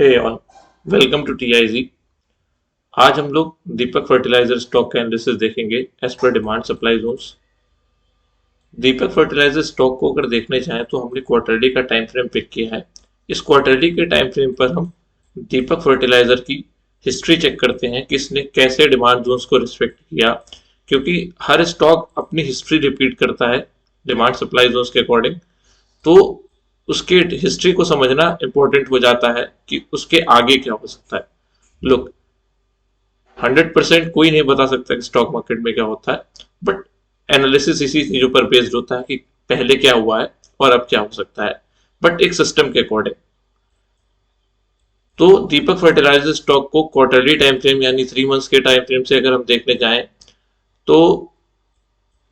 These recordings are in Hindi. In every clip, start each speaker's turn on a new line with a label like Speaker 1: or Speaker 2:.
Speaker 1: Hey all, welcome to TIG. आज हम लोग दीपक फर्टिलाइजर स्टॉक का एनालिसिस देखेंगे as per demand supply zones. Deepak fertiliser stock को अगर देखने चाहें तो हमने क्वार्टरली का टाइम फ्रेम पिक किया है। इस क्वार्टरली के टाइम फ्रेम पर हम दीपक फर्टिलाइजर की हिस्ट्री चेक करते हैं कि इसने कैसे डिमांड जोन्स को रिस्पेक्ट किया, क्योंकि हर स्टॉक अपनी हिस्ट्री रिपीट करता है डिमांड सप्लाई जोन्स के अकॉर्डिंग। तो उसके हिस्ट्री को समझना इंपॉर्टेंट हो जाता है कि उसके आगे क्या हो सकता है। लुक, 100% कोई नहीं बता सकता कि स्टॉक मार्केट में क्या होता है, बट एनालिसिस इसी चीजों पर बेस्ड होता है कि पहले क्या हुआ है और अब क्या हो सकता है, बट एक सिस्टम के अकॉर्डिंग। तो दीपक फर्टिलाइजर स्टॉक को क्वार्टरली टाइम फ्रेम यानी 3 मंथ्स के टाइम फ्रेम से अगर हम देखने जाएं तो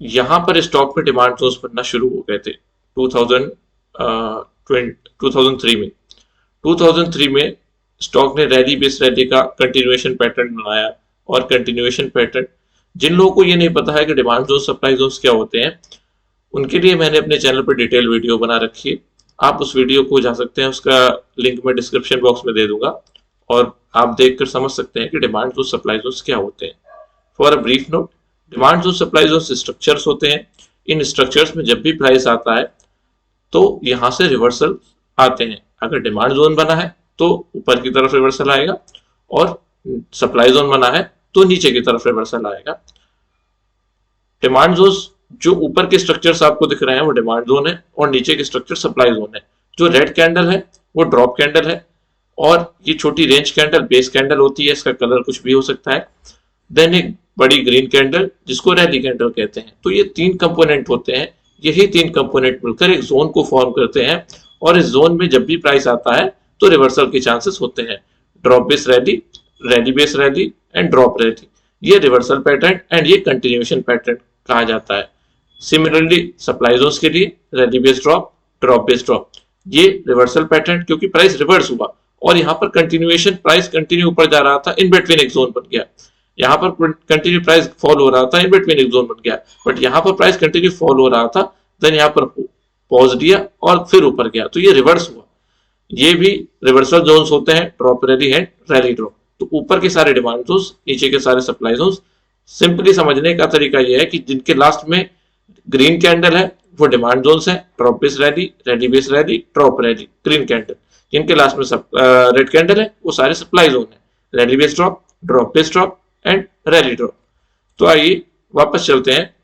Speaker 1: यहां पर स्टॉक में डिमांड जोन्स बनना शुरू हो गए थे 2003 में। 2003 में स्टॉक ने रैली बेस रैली का कंटिन्यूएशन पैटर्न बनाया। और कंटिन्यूएशन पैटर्न, जिन लोगों को ये नहीं पता है कि डिमांड जोन सप्लाई जोन्स क्या होते हैं, उनके लिए मैंने अपने चैनल पर डिटेल वीडियो बना रखी है। आप उस वीडियो को जा सकते हैं, उसका लिंक मैं डिस्क्रिप्शन बॉक्स में दे दूंगा और आप देखकर समझ सकते हैं कि डिमांड जोन सप्लाई जोन्स क्या होते हैं। For a brief note, demand zone supply zone structures होते हैं। इन स्ट्रक्चर्स में जब भी प्राइस आता है तो यहां से रिवर्सल आते हैं। अगर डिमांड जोन बना है तो ऊपर की तरफ रिवर्सल आएगा, और सप्लाई जोन बना है तो नीचे की तरफ रिवर्सल आएगा। डिमांड जोन, जो ऊपर के स्ट्रक्चर्स आपको दिख रहे हैं वो डिमांड जोन है, और नीचे के स्ट्रक्चर सप्लाई जोन है। जो रेड कैंडल है वो ड्रॉप कैंडल है, और ये छोटी रेंज कैंडल बेस कैंडल होती है, इसका कलर कुछ भी हो सकता है। देन एक बड़ी ग्रीन कैंडल जिसको रैली कैंडल कहते हैं। तो ये 3 कंपोनेंट होते हैं। यही 3 कंपोनेंट मिलकर एक जोन को फॉर्म करते हैं, और इस जोन में जब भी प्राइस आता है तो रिवर्सल के चांसेस होते हैं। Drop base rally, rally base rally and drop rally, ये रिवर्सल पैटर्न एंड ये कंटिन्यूएशन पैटर्न कहा जाता है। सिमिलरली सप्लाई जोन्स के लिए rally base drop, drop base drop, ये रिवर्सल पैटर्न, क्योंकि प्राइस रिवर्स हुआ और यहाँ पर कंटिन्यूएशन, प्राइस कंटिन्यू ऊपर जा रहा था, इन बिटवीन एक जोन बन गया। यहाँ पर कंटिन्यू प्राइस फॉल हो रहा था, इन बिटवीन एक जोन बन गया। बट यहाँ पर प्राइस कंटिन्यू फॉल हो रहा था, देन यहाँ पर पॉज दिया और फिर ऊपर गया, तो ये रिवर्स हुआ। ये भी रिवर्सल जोन्स होते हैं, drop rally and rally drop. तो ऊपर के सारे डिमांड जोन्स, नीचे के सारे सप्लाई जोन्स। सिंपली समझने का तरीका यह है कि जिनके लास्ट में ग्रीन कैंडल है वो डिमांड जोन्स है, drop base rally, rally base rally, drop rally, green candle. जिनके लास्ट में रेड कैंडल है वो सारे सप्लाई जोन है, rally base drop base drop and rally drop. तो आइए वापस चलते हैं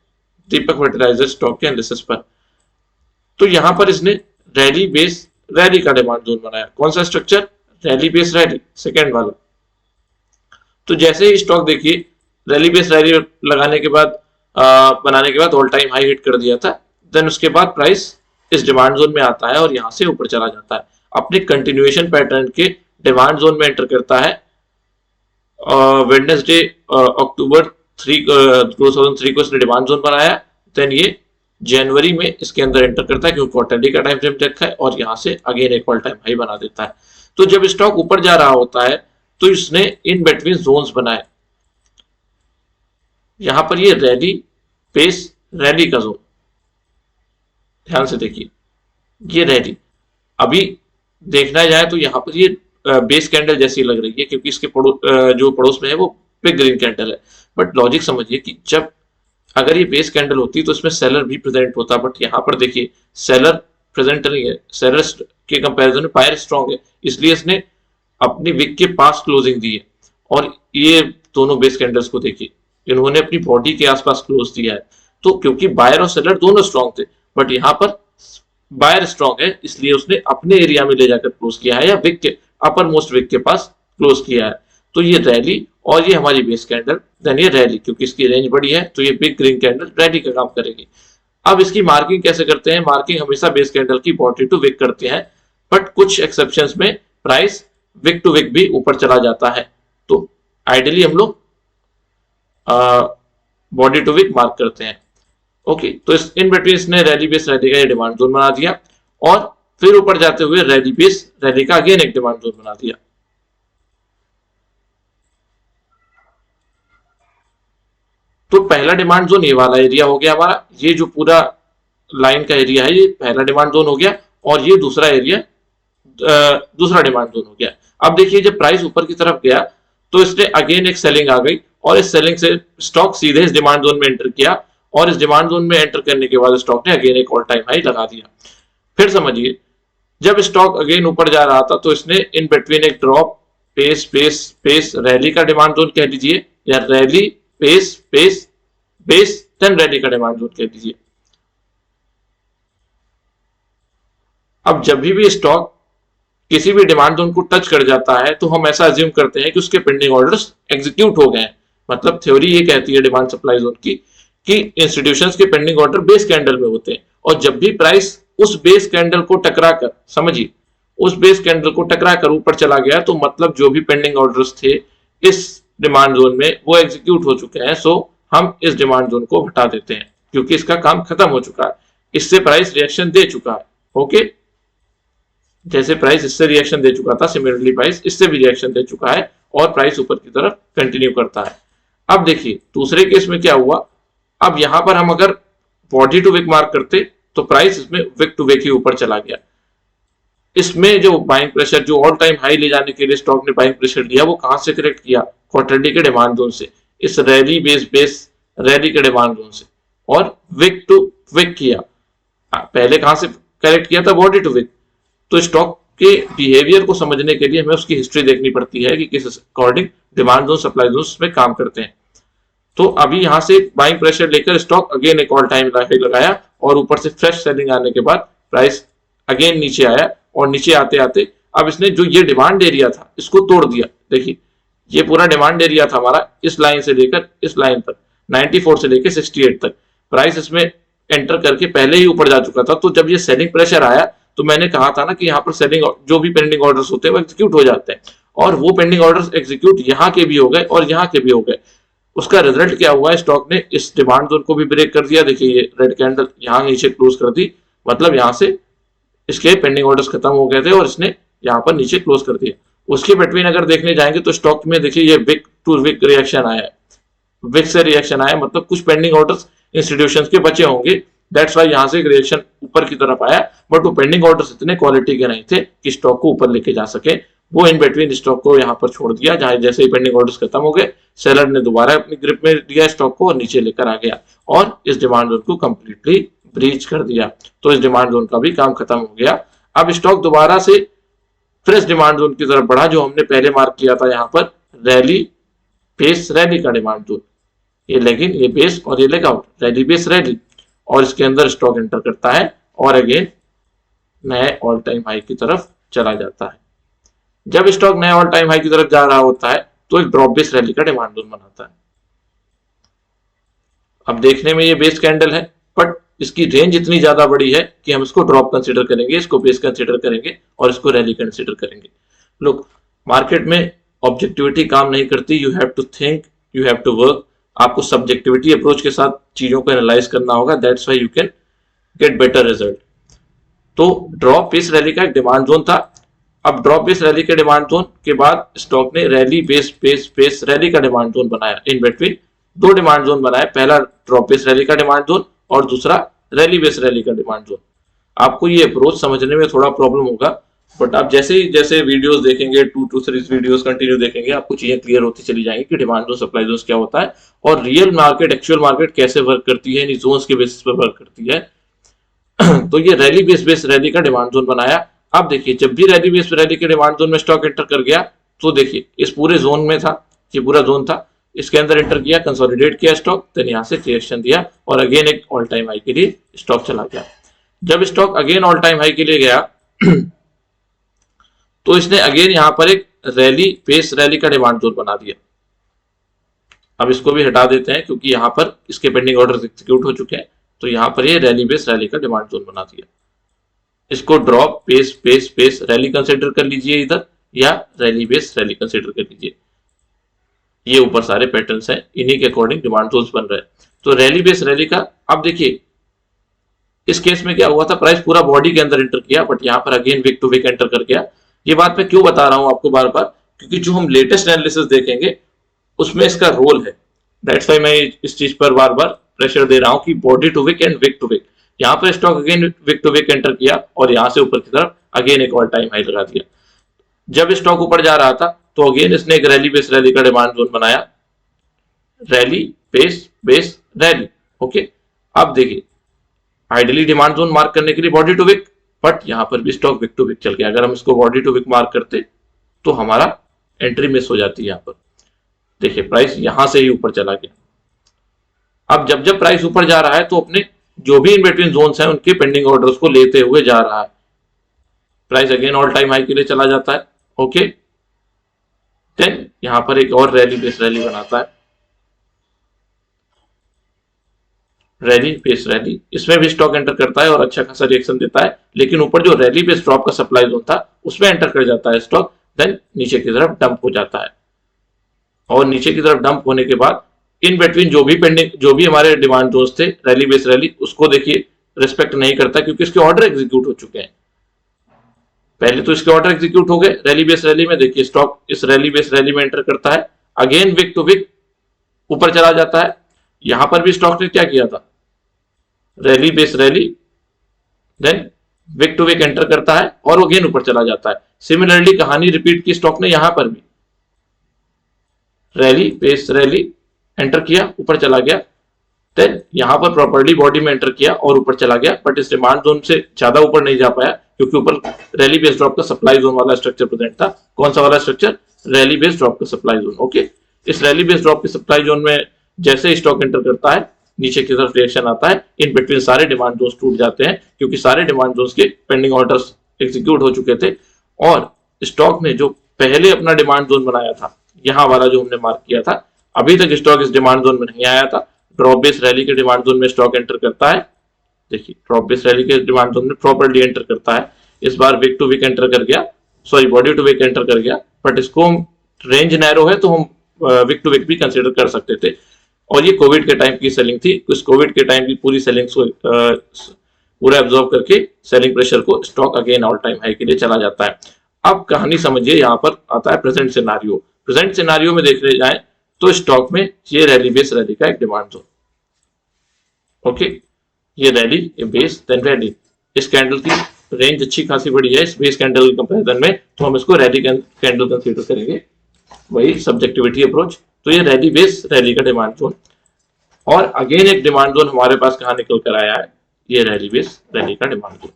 Speaker 1: दीपक फर्टिलाइजर स्टॉक के एनालिसिस पर। तो यहां पर इसने रैली बेस रैली का डिमांड जोन बनाया। कौन सा structure? Rally base rally, second वाला। तो जैसे ही स्टॉक देखिए रैली बेस रैली लगाने के बाद, बनाने के बाद ऑल टाइम हाई हिट कर दिया था। देन उसके बाद प्राइस इस डिमांड जोन में आता है और यहां से ऊपर चला जाता है, अपने कंटिन्यूएशन पैटर्न के डिमांड जोन में एंटर करता है। वेडनेसडे अक्टूबर 2003 को इसने डिमांड जोन बनाया। देन ये जनवरी में इसके अंदर एंटर करता है, क्योंकि क्वार्टरली का टाइम फ्रेम रखा है, और यहां से अगेन एक ऑल टाइम हाई बना देता है। तो जब स्टॉक ऊपर जा रहा होता है तो इसने इन बिटवीन जोन्स बनाए। यहां पर ये रैली बेस रैली का जोन, ध्यान से देखिए, ये रैली अभी देखना जाए तो यहां पर ये बेस कैंडल जैसी लग रही है, क्योंकि इसके जो पड़ोस में है वो बिग ग्रीन कैंडल है। बट लॉजिक समझिए कि जब अगर ये बेस कैंडल होती तो इसमें सेलर भी प्रेजेंट होता, बट यहां पर देखिए सेलर प्रेजेंट नहीं है। सेलर के कंपैरिजन में बायर स्ट्रॉन्ग है, इसलिए इसने अपनी विक के पास क्लोजिंग दी है। और ये दोनों बेस कैंडल्स को देखिए, इन्होंने अपनी बॉडी के आसपास क्लोज दिया है। तो क्योंकि बायर और सेलर दोनों स्ट्रॉन्ग थे, बट यहां पर बायर स्ट्रॉन्ग है, इसलिए उसने अपने एरिया में ले जाकर क्लोज किया है, या विक के अपर मोस्ट विक के पास क्लोज किया है। तो ये रैली और ये हमारी बेस कैंडल, देन ये रैली, क्योंकि इसकी रेंज बड़ी है तो ये बिग ग्रीन कैंडल रैली का काम करेगी। अब इसकी मार्किंग कैसे करते हैं? मार्किंग हमेशा बेस कैंडल की बॉडी टू विक करते हैं, बट कुछ एक्सेप्शंस में प्राइस विक टू विक भी ऊपर चला जाता है। तो आइडियली हम लोग बॉडी टू विक मार्क करते हैं। ओके, तो इस इन बिटवीन इसने रैली बेस रैली का ये डिमांड जोन बना दिया, और फिर ऊपर जाते हुए रैली बेस रैली का अगेन एक डिमांड जोन बना दिया। तो पहला डिमांड जोन ये वाला एरिया हो गया हमारा, ये जो पूरा लाइन का एरिया है ये पहला डिमांड जोन हो गया, और ये दूसरा एरिया दूसरा डिमांड जोन हो गया। अब देखिए जब प्राइस ऊपर की तरफ गया तो इसने अगेन एक सेलिंग आ गई और इस सेलिंग से स्टॉक सीधे इस डिमांड जोन में एंटर किया और इस डिमांड जोन में एंटर करने के बाद स्टॉक ने अगेन एक ऑल टाइम हाई लगा दिया। फिर समझिए जब स्टॉक अगेन ऊपर जा रहा था तो इसने इन बिटवीन एक drop pace pace pace rally का डिमांड जोन कह लीजिए या rally pace pace base then rally का डिमांड जोन कह लीजिए। अब जब भी स्टॉक किसी भी डिमांड जोन को टच कर जाता है तो हम ऐसा अज्यूम करते हैं कि उसके पेंडिंग ऑर्डर्स एग्जीक्यूट हो गए हैं। मतलब थ्योरी ये कहती है डिमांड सप्लाई जोन की कि इंस्टीट्यूशंस के पेंडिंग ऑर्डर बेस कैंडल में होते हैं और जब भी प्राइस उस बेस कैंडल को टकरा कर समझिए उस बेस कैंडल को टकरा कर ऊपर चला गया तो मतलब जो भी पेंडिंग ऑर्डर्स थे इस डिमांड जोन में वो एग्जीक्यूट हो चुके हैं। सो हम इस डिमांड जोन को हटा देते हैं क्योंकि इसका काम खत्म हो चुका है, इससे प्राइस रिएक्शन दे चुका है। ओके, जैसे प्राइस इससे रिएक्शन दे चुका था सिमिलरली प्राइस इससे भी रिएक्शन दे चुका है और प्राइस ऊपर की तरफ कंटिन्यू करता है। अब देखिए दूसरे केस में क्या हुआ, अब यहां पर हम अगर बॉडी टू विक मार्क करते तो प्राइस इसमें विक टू विक ही ऊपर चला गया। इसमें जो बाइंग प्रेशर जो ऑल टाइम हाई ले जाने के लिए स्टॉक ने बाइंग प्रेशर लिया वो कहां से करेक्ट किया, क्वार्टरली के डिमांड जोन से, इस रैली बेस रैली के डिमांड जोन से और विक टू विक किया। पहले कहां से करेक्ट किया था, बॉडी टू विक। तो स्टॉक के बिहेवियर को समझने के लिए हमें उसकी हिस्ट्री देखनी पड़ती है कि किस according demand zone supply zone में काम करते हैं। तो अभी यहां से बाइंग प्रेशर लेकर स्टॉक अगेन एक ऑल टाइम हाई लगाया और ऊपर से फ्रेश सेलिंग आने के बाद प्राइस अगेन नीचे आया और नीचे आते आते अब इसने जो ये डिमांड एरिया था इसको तोड़ दिया। देखिए ये पूरा डिमांड एरिया था हमारा, इस लाइन से लेकर इस लाइन तक 94 से लेकर 68 तक प्राइस इसमें एंटर करके पहले ही ऊपर जा चुका था। तो जब ये सेलिंग प्रेशर आया तो मैंने कहा था ना कि यहाँ पर सेलिंग जो भी पेंडिंग ऑर्डर्स होते हैं वो एग्जीक्यूट हो जाते हैं और वो पेंडिंग ऑर्डर्स एग्जीक्यूट यहाँ के भी हो गए और यहाँ के भी हो गए। उसका रिजल्ट क्या हुआ, स्टॉक ने इस डिमांड जोन को भी ब्रेक कर दिया। देखिए ये रेड कैंडल यहाँ नीचे क्लोज कर दी, मतलब यहाँ से इसके पेंडिंग ऑर्डर्स खत्म हो गए थे और इसने यहाँ पर नीचे क्लोज कर दिया। उसके बिटवीन अगर देखने जाएंगे तो स्टॉक में देखिए ये विक टू विक रिएक्शन आया है, विक से रिएक्शन आया, मतलब कुछ पेंडिंग ऑर्डर्स इंस्टीट्यूशंस के बचे होंगे, दैट्स वाई यहाँ से एक रिएक्शन ऊपर की तरफ आया। बट वो पेंडिंग ऑर्डर्स इतने क्वालिटी के नहीं थे कि स्टॉक को ऊपर लेके जा सके, वो इन बिटवीन स्टॉक को यहाँ पर छोड़ दिया। जहां जैसे ही पेंडिंग ऑर्डर्स खत्म हो गए सेलर ने दोबारा अपनी ग्रिप में लिया स्टॉक को और नीचे लेकर आ गया और इस डिमांड जोन को कंप्लीटली ब्रीच कर दिया। तो इस डिमांड जोन का भी काम खत्म हो गया। अब स्टॉक दोबारा से फ्रेश डिमांड जोन की तरफ बढ़ा जो हमने पहले मार्क किया था यहाँ पर रैली बेस रैली का डिमांड जोन, ये लेगिन ये बेस और ये leg out, rally base rally, और इसके अंदर स्टॉक एंटर करता है और अगेन नए ऑल टाइम हाई की तरफ चला जाता है। जब स्टॉक नए ऑल टाइम हाई की तरफ जा रहा होता है तो एक ड्रॉप बेस रैली का डिमांड जोन बनाता है। अब देखने में ये बेस कैंडल है बट इसकी रेंज इतनी ज्यादा बड़ी है कि हम इसको ड्रॉप कंसीडर करेंगे, इसको बेस कंसीडर करेंगे और इसको रैली कंसीडर करेंगे। लोग मार्केट में ऑब्जेक्टिविटी काम नहीं करती, you have to think, you have to work. आपको सब्जेक्टिविटी अप्रोच के साथ चीजों को एनालाइज करना होगा, that's why you can get better result. तो ड्रॉप बेस रैली का एक डिमांड जोन था। अब ड्रॉप बेस रैली के डिमांड जोन के बाद स्टॉक ने rally base base base rally का डिमांड जोन बनाया। इन बिटवीन दो डिमांड जोन बनाए, पहला ड्रॉप बेस रैली का डिमांड जोन और दूसरा रैली बेस रैली का डिमांड जोन। आपको ये अप्रोच समझने में थोड़ा प्रॉब्लम होगा बट आप जैसे ही जैसे वीडियोस देखेंगे 2 to 3 वीडियोस कंटिन्यू देखेंगे आपको चीजें क्लियर होती चली जाएंगी कि डिमांड जोन सप्लाई जोन क्या होता है और रियल मार्केट एक्चुअल मार्केट कैसे वर्क करती है, इन जोन्स के बेसिस पर वर्क करती है। तो ये रैली बेस रैली का डिमांड जोन बनाया। अब देखिए जब भी रैली बेस रैली के डिमांड जोन में स्टॉक एंटर कर गया तो देखिए इस पूरे जोन में था, ये पूरा जोन था, इसके अंदर एंटर किया, कंसोलिडेट किया स्टॉक, देन यहां से रिएक्शन दिया और अगेन एक ऑल टाइम हाई के लिए स्टॉक चला गया। जब stock again all time high के लिए गया तो इसने अगेन यहां पर एक रैली बेस रैली का डिमांड जोन बना दिया। अब इसको भी हटा देते हैं क्योंकि यहां पर इसके पेंडिंग ऑर्डर एग्जीक्यूट हो चुके हैं। तो यहां पर ये रैली बेस रैली का डिमांड जोन बना दिया। इसको drop base base base rally consider कर लीजिए इधर या रैली बेस रैली कंसिडर कर लीजिए। ये ऊपर सारे पैटर्न्स हैं, इन्हीं के अकॉर्डिंग डिमांड जोन्स बन रहे हैं। तो रैली बेस रैली का अब देखिए इस केस में क्या हुआ था, प्राइस पूरा बॉडी के अंदर एंटर किया बट यहां पर again wick to wick enter कर गया। ये बात मैं क्यों बता रहा हूं आपको बार बार, क्योंकि जो हम लेटेस्ट एनालिसिस देखेंगे उसमें इसका रोल है। दैट्स व्हाई मैं इस चीज पर बार बार प्रेशर दे रहा हूं कि body to wick and wick to wick. यहाँ पर stock again wick to wick enter किया और यहां से ऊपर की तरफ अगेन एक ऑल टाइम हाई लगा दिया। जब स्टॉक ऊपर जा रहा था तो अगेन इसने एक रैली बेस रैली का डिमांड जोन बनाया, rally base base rally. Okay, अब देखिए आइडियली डिमांड जोन मार्क करने के लिए बॉडी टू विक, बट यहां पर भी स्टॉक विक टू विक चल गया। अगर हम इसको बॉडी टू विक मार्क करते तो हमारा एंट्री मिस हो जाती है। यहां पर देखिए प्राइस यहां से ही ऊपर चला गया। अब जब जब प्राइस ऊपर जा रहा है तो अपने जो भी इन बिटवीन जोन्स हैं उनके पेंडिंग ऑर्डर्स को लेते हुए जा रहा है। Price again all time high के लिए चला जाता है। ओके, देन यहां पर एक और रैली बेस रैली बनाता है, रैली बेस रैली। इसमें भी स्टॉक एंटर करता है और अच्छा खासा रिएक्शन देता है, लेकिन ऊपर जो रैली बेस ड्रॉप का सप्लाई जोन था उसमें एंटर कर जाता है स्टॉक, देन नीचे की तरफ डंप हो जाता है। और नीचे की तरफ डंप होने के बाद इन बिटवीन जो भी पेंडिंग जो भी हमारे डिमांड जोन्स थे रैली बेस रैली, उसको देखिए रिस्पेक्ट नहीं करता क्योंकि इसके ऑर्डर एग्जीक्यूट हो चुके हैं। पहले तो इसके ऑर्डर एग्जीक्यूट हो गए रैली बेस रैली में। देखिए स्टॉक इस रैली बेस रैली में एंटर करता है, अगेन विक टू विक ऊपर चला जाता है। यहां पर भी स्टॉक ने क्या किया था, rally base rally, then wick to wick enter करता है और अगेन ऊपर चला जाता है। सिमिलरली कहानी रिपीट की स्टॉक ने यहां पर भी रैली बेस रैली एंटर किया, ऊपर चला गया, देन यहां पर प्रॉपर्ली बॉडी में एंटर किया और ऊपर चला गया, बट इस डिमांड जोन से ज्यादा ऊपर नहीं जा पाया क्योंकि ऊपर रैली बेस ड्रॉप का सप्लाई जोन वाला स्ट्रक्चर प्रेजेंट था। कौन सा वाला स्ट्रक्चर, रैली बेस ड्रॉप का सप्लाई जोन। ओके, इस रैली बेस ड्रॉप के सप्लाई जोन में जैसे ही स्टॉक एंटर करता है नीचे की तरफ रिएक्शन आता है, इन बिटवीन सारे डिमांड जोन्स टूट जाते हैं क्योंकि सारे डिमांड जोन्स के पेंडिंग ऑर्डर्स एग्जीक्यूट हो चुके थे। और स्टॉक ने जो पहले अपना डिमांड जोन बनाया था, यहां वाला जो हमने मार्क किया था, अभी तक स्टॉक इस डिमांड जोन में नहीं आया था। ड्रॉप बेस रैली के डिमांड जोन में स्टॉक एंटर करता है, देखिए ड्रॉप बेस रैली के डिमांड जोन में प्रॉपर्ली एंटर करता है। इस बार विक टू विक एंटर कर गया, sorry body to wick enter कर गया, बट इसको रेंज नैरो है तो हम विक टू विक भी कंसीडर कर सकते थे। और ये कोविड के टाइम की सेलिंग थी, उस कोविड के टाइम की पूरी सेलिंग को पूरा एब्जॉर्ब करके सेलिंग प्रेशर को stock again all time high के लिए चला जाता है। अब कहानी समझिए, यहां पर आता है प्रेजेंट सिनारियो। प्रेजेंट सिनारियो में देखने जाए तो स्टॉक में ये रैली बेस रैली का एक डिमांड जोन। ओके, ये रैली ये बेस देन रैली, इस कैंडल की रेंज अच्छी खासी बड़ी है इस बेस कैंडल के कंपैरिजन में, तो हम इसको रैली कैंडल कंसीडर करेंगे, वही सब्जेक्टिविटी अप्रोच। तो ये रैली बेस रैली का डिमांड जोन। और अगेन एक डिमांड जोन हमारे पास कहां निकल कर आया है, ये रैली बेस रैली का demand zone,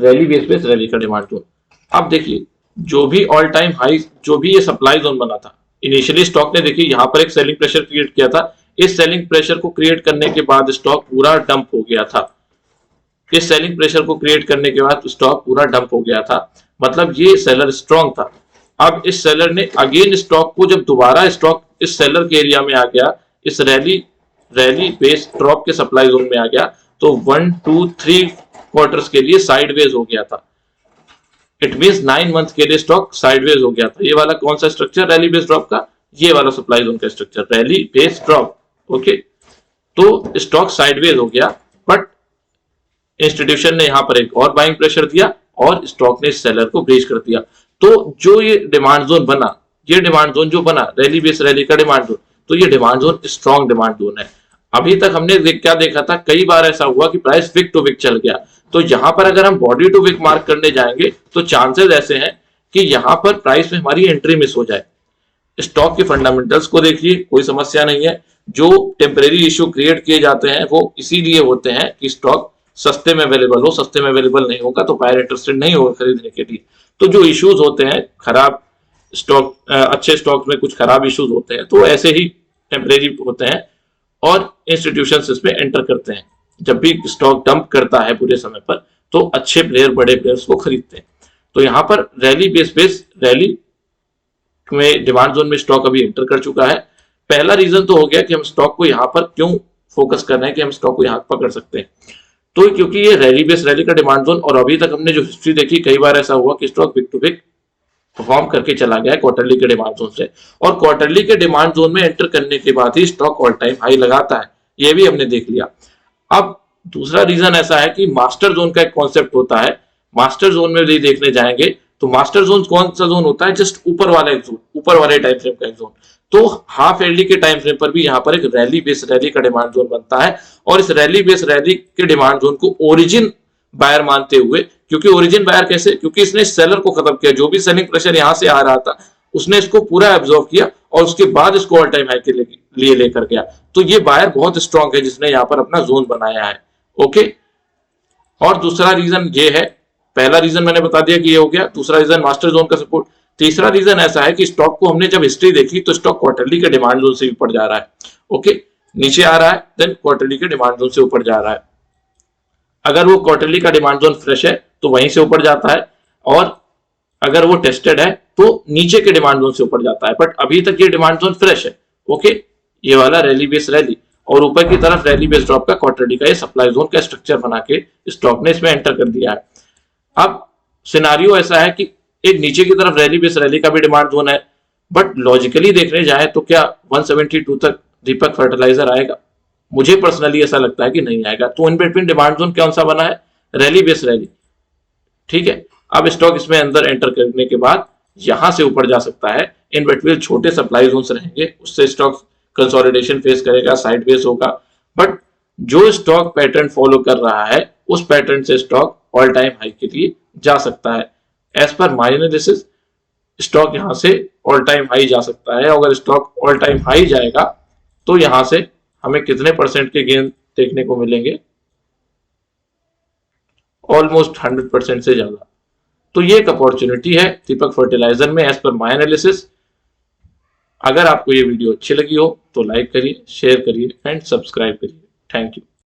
Speaker 1: rally base rally का डिमांड जोन। अब देखिए जो भी ऑल टाइम हाई, जो भी ये सप्लाई जोन बना था, इनिशियली स्टॉक ने देखिए यहां पर एक सेलिंग प्रेशर क्रिएट किया था। इस सेलिंग प्रेशर को क्रिएट करने के बाद स्टॉक पूरा डंप हो गया था। इस सेलिंग प्रेशर को क्रिएट करने के बाद स्टॉक पूरा डंप हो गया था, मतलब ये सेलर स्ट्रांग था। अब इस सेलर ने अगेन स्टॉक को, जब दोबारा स्टॉक इस सेलर के एरिया में आ गया, इस रैली बेस ड्रॉप के सप्लाई जोन में आ गया, तो 1 2 3 क्वार्टर्स के लिए साइडवेज हो गया था। इट मींस 9 मंथ के लिए स्टॉक साइडवेज हो गया था। ये वाला कौन सा स्ट्रक्चर, रैली बेस ड्रॉप का, ये वाला सप्लाई जोन का structure, rally base drop. Okay, तो स्टॉक साइडवेज हो गया, बट इंस्टीट्यूशन ने यहां पर एक और बाइंग प्रेशर दिया और स्टॉक ने इस सेलर को ब्रीच कर दिया। तो जो ये डिमांड जोन बना, ये डिमांड जोन जो बना रैली बेस रैली का डिमांड जोन, तो ये demand zone strong demand zone है। अभी तक हमने क्या देखा था, कई बार ऐसा हुआ कि प्राइस विक टू विक चल गया, तो यहां पर अगर हम बॉडी टू विक मार्क करने जाएंगे तो चांसेस ऐसे हैं कि यहां पर प्राइस में हमारी एंट्री मिस हो जाए। स्टॉक के फंडामेंटल्स को देखिए, कोई समस्या नहीं है। जो टेम्परेरी इश्यू क्रिएट किए जाते हैं वो इसीलिए होते हैं कि स्टॉक सस्ते में अवेलेबल हो, सस्ते में अवेलेबल नहीं होगा तो बायर इंटरेस्टेड नहीं होगा खरीदने के लिए। तो जो इश्यूज होते हैं खराब स्टॉक, अच्छे स्टॉक में कुछ खराब इश्यूज होते हैं, तो ऐसे ही टेम्परेरी होते हैं और इंस्टीट्यूशंस इसमें एंटर करते हैं। जब भी स्टॉक डंप करता है पूरे समय पर, तो अच्छे प्लेयर, बड़े प्लेयर्स को खरीदते हैं। तो यहां पर रैली बेस रैली में डिमांड जोन में स्टॉक अभी एंटर कर चुका है। पहला रीजन तो हो गया कि हम स्टॉक को यहां पर क्यों फोकस कर रहे हैं कि हम स्टॉक को यहां पकड़ सकते हैं, तो क्योंकि ये रैली बेस रैली का डिमांड जोन, और अभी तक हमने जो हिस्ट्री देखी, कई बार ऐसा हुआ कि stock wick to wick perform करके चला गया है क्वार्टरली के डिमांड जोन से, और क्वार्टरली के डिमांड जोन में एंटर करने के बाद ही स्टॉक ऑल टाइम हाई लगाता है, ये भी हमने देख लिया। अब दूसरा रीजन ऐसा है कि मास्टर जोन का एक कॉन्सेप्ट होता है। मास्टर जोन में भी देखने जाएंगे तो मास्टर जोन कौन सा जोन होता है, जस्ट ऊपर वाला एक जोन, ऊपर वाले टाइम फ्रेम का एक जोन। तो हाफ एलडी के टाइम फ्रेम पर भी यहाँ पर एक रैली बेस रैली का डिमांड जोन बनता है, और इस रैली बेस रैली के डिमांड जोन को ओरिजिन बायर मानते हुए, क्योंकि ओरिजिन बायर कैसे, क्योंकि इसने सेलर को खत्म किया, जो भी सेलिंग प्रेशर यहां से आ रहा था उसने इसको पूरा एब्जॉर्ब किया और उसके बाद इसको ऑल टाइम हाई के लिए लेकर गया। तो ये बायर बहुत स्ट्रांग है जिसने यहां पर अपना जोन बनाया है। ओके, और दूसरा रीजन ये है, पहला रीजन मैंने बता दिया कि ये हो गया, दूसरा रीजन मास्टर जोन का सपोर्ट। तीसरा रीजन ऐसा है कि स्टॉक को हमने जब हिस्ट्री देखी तो स्टॉक क्वार्टरली के डिमांड जोन से ऊपर जा रहा है। ओके, नीचे आ रहा है देन क्वार्टरली के डिमांड जोन से ऊपर जा रहा है। अगर वो क्वार्टरली का डिमांड जोन फ्रेश है तो वहीं से ऊपर जाता है, और अगर वो टेस्टेड है तो नीचे के डिमांड जोन से ऊपर जाता है। बट अभी तक ये डिमांड जोन फ्रेश है। ओके, ये वाला रैली बेस रैली और ऊपर की तरफ रैली बेस ड्रॉप का क्वार्टरली का ये सप्लाई जोन का स्ट्रक्चर बना के स्टॉक ने इसमें एंटर कर दिया है। अब सिनारियो ऐसा है कि एक नीचे की तरफ रैली बेस रैली का भी डिमांड जोन है, बट लॉजिकली देखने जाए तो क्या 172 तक दीपक फर्टिलाइजर आएगा? मुझे पर्सनली ऐसा लगता है कि नहीं आएगा। तो इन बिटवीन डिमांड जोन कौन सा बना है? Rally base rally. ठीक है, अब स्टॉक इसमें अंदर एंटर करने के बाद यहां से ऊपर जा सकता है। इन बिटवीन छोटे सप्लाई जोन्स रहेंगे, उससे स्टॉक कंसोलिडेशन फेस करेगा, साइड बेस होगा। बट जो स्टॉक पैटर्न फॉलो कर रहा है उस पैटर्न से स्टॉक ऑल टाइम हाई के लिए जा सकता है। As per my analysis stock यहां से ऑल टाइम हाई जा सकता है। अगर स्टॉक ऑल टाइम हाई जाएगा तो यहां से हमें कितने परसेंट के गेन देखने को मिलेंगे? ऑलमोस्ट 100% से ज्यादा। तो ये एक अपॉर्चुनिटी है दीपक फर्टिलाइजर में एज पर माय एनालिसिस। अगर आपको ये वीडियो अच्छी लगी हो तो लाइक करिए, शेयर करिए एंड सब्सक्राइब करिए। Thank you.